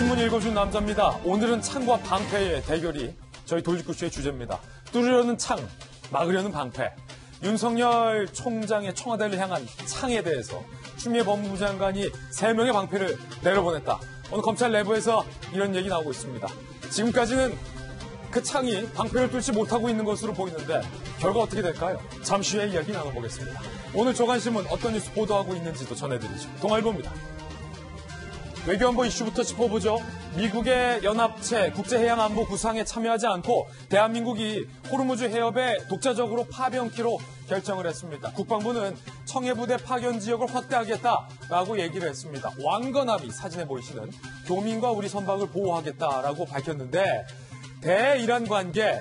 신문 읽어준 남자입니다. 오늘은 창과 방패의 대결이 저희 돌직구쇼의 주제입니다. 뚫으려는 창, 막으려는 방패. 윤석열 총장의 청와대를 향한 창에 대해서 추미애 법무부 장관이 3명의 방패를 내려보냈다. 오늘 검찰 내부에서 이런 얘기 나오고 있습니다. 지금까지는 그 창이 방패를 뚫지 못하고 있는 것으로 보이는데 결과 어떻게 될까요? 잠시 후에 이야기 나눠보겠습니다. 오늘 조간신문 어떤 뉴스 보도하고 있는지도 전해드리죠. 동아일보입니다. 외교안보 이슈부터 짚어보죠. 미국의 연합체 국제해양안보 구상에 참여하지 않고 대한민국이 호르무즈 해협에 독자적으로 파병키로 결정을 했습니다. 국방부는 청해부대 파견 지역을 확대하겠다라고 얘기를 했습니다. 왕건함이 사진에 보이시는 교민과 우리 선박을 보호하겠다라고 밝혔는데 대이란 관계,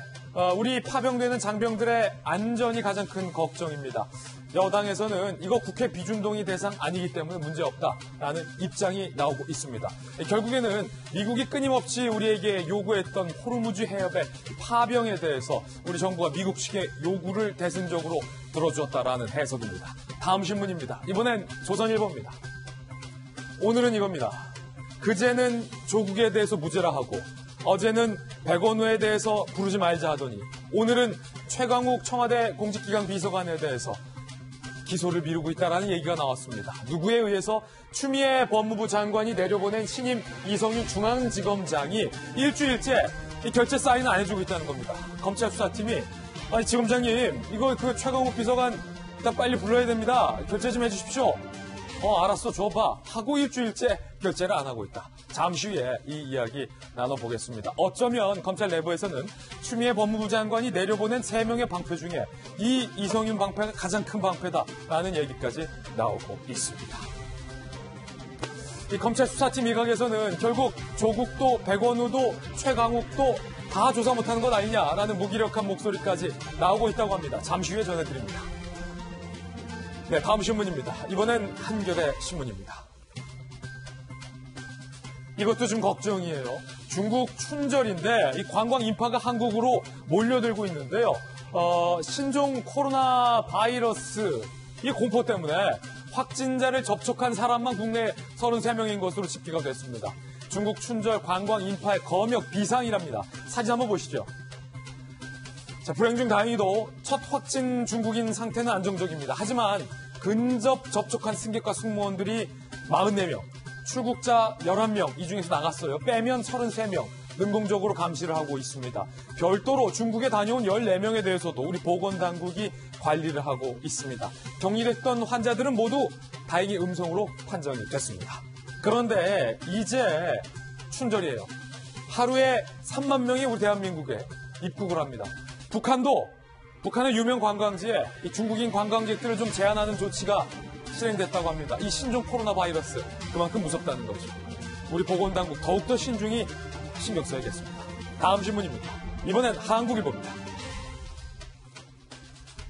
우리 파병되는 장병들의 안전이 가장 큰 걱정입니다. 여당에서는 이거 국회 비준동의 대상 아니기 때문에 문제없다라는 입장이 나오고 있습니다. 결국에는 미국이 끊임없이 우리에게 요구했던 호르무즈 해협의 파병에 대해서 우리 정부가 미국 측의 요구를 대승적으로 들어주었다라는 해석입니다. 다음 신문입니다. 이번엔 조선일보입니다. 오늘은 이겁니다. 그제는 조국에 대해서 무죄라 하고 어제는 백원우에 대해서 부르지 말자 하더니 오늘은 최강욱 청와대 공직기강 비서관에 대해서 기소를 미루고 있다는 얘기가 나왔습니다. 누구에 의해서 추미애 법무부 장관이 내려보낸 신임 이성윤 중앙지검장이 일주일째 이 결재 사인을 안 해주고 있다는 겁니다. 검찰 수사팀이 아니 지검장님 이거 그 최강욱 비서관 일단 빨리 불러야 됩니다. 결재 좀 해주십시오. 알았어 줘봐 하고 일주일째 결재를 안 하고 있다. 잠시 후에 이 이야기 나눠보겠습니다. 어쩌면 검찰 내부에서는 추미애 법무부 장관이 내려보낸 3명의 방패 중에 이 이성윤 방패가 가장 큰 방패다라는 얘기까지 나오고 있습니다. 이 검찰 수사팀 일각에서는 결국 조국도 백원우도 최강욱도 다 조사 못하는 것 아니냐라는 무기력한 목소리까지 나오고 있다고 합니다. 잠시 후에 전해드립니다. 네, 다음 신문입니다. 이번엔 한겨레 신문입니다. 이것도 좀 걱정이에요. 중국 춘절인데 이 관광 인파가 한국으로 몰려들고 있는데요. 신종 코로나 바이러스 이 공포 때문에 확진자를 접촉한 사람만 국내 33명인 것으로 집계가 됐습니다. 중국 춘절 관광 인파의 검역 비상이랍니다. 사진 한번 보시죠. 자, 불행 중 다행히도 첫 확진 중국인 상태는 안정적입니다. 하지만 근접 접촉한 승객과 승무원들이 44명, 출국자 11명 이 중에서 나갔어요. 빼면 33명 능동적으로 감시를 하고 있습니다. 별도로 중국에 다녀온 14명에 대해서도 우리 보건당국이 관리를 하고 있습니다. 격리됐던 환자들은 모두 다행히 음성으로 판정이 됐습니다. 그런데 이제 춘절이에요. 하루에 3만 명이 우리 대한민국에 입국을 합니다. 북한의 유명 관광지에 이 중국인 관광객들을 좀 제한하는 조치가 실행됐다고 합니다. 이 신종 코로나 바이러스 그만큼 무섭다는 거죠. 우리 보건당국 더욱더 신중히 신경 써야겠습니다. 다음 신문입니다. 이번엔 한국일보입니다.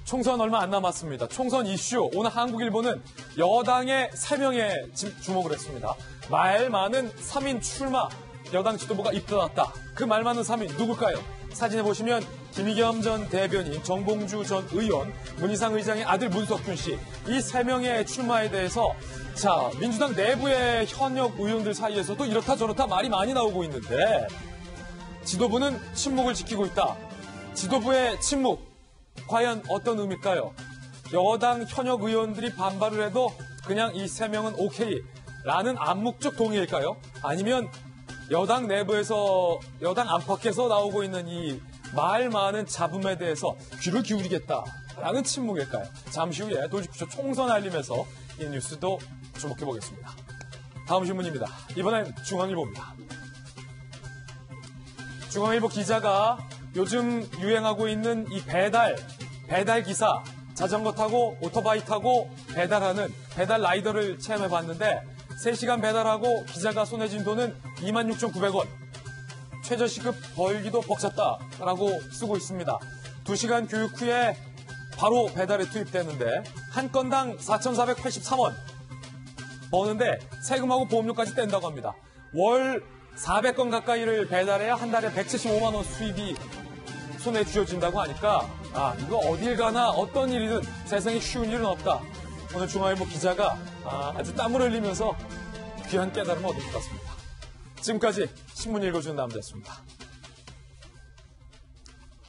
총선 얼마 안 남았습니다. 총선 이슈 오늘 한국일보는 여당의 3명에 주목을 했습니다. 말 많은 3인 출마 여당 지도부가 입떠났다. 그 말 많은 3인 누굴까요? 사진에 보시면 김의겸 전 대변인, 정봉주 전 의원, 문희상 의장의 아들 문석균 씨 이 3명의 출마에 대해서 자 민주당 내부의 현역 의원들 사이에서도 이렇다 저렇다 말이 많이 나오고 있는데 지도부는 침묵을 지키고 있다. 지도부의 침묵 과연 어떤 의미일까요? 여당 현역 의원들이 반발을 해도 그냥 이 3명은 오케이라는 암묵적 동의일까요? 아니면 여당 내부에서 여당 안팎에서 나오고 있는 이 말 많은 잡음에 대해서 귀를 기울이겠다라는 침묵일까요? 잠시 후에 돌직구쇼 총선 알림에서 이 뉴스도 주목해 보겠습니다. 다음 신문입니다. 이번엔 중앙일보입니다. 중앙일보 기자가 요즘 유행하고 있는 이 배달 기사 자전거 타고 오토바이 타고 배달하는 배달 라이더를 체험해 봤는데 3시간 배달하고 기자가 손에 쥔 돈은 26,900원. 최저시급 벌기도 벅찼다라고 쓰고 있습니다. 2시간 교육 후에 바로 배달에 투입되는데 한 건당 4,483원 버는데 세금하고 보험료까지 뗀다고 합니다. 월 400건 가까이를 배달해야 한 달에 175만 원 수입이 손에 쥐어진다고 하니까 이거 어딜 가나 어떤 일이든 세상에 쉬운 일은 없다. 오늘 중앙일보 기자가 아주 땀을 흘리면서 귀한 깨달음을 얻은 것 같습니다. 지금까지 신문 읽어주는 남자였습니다.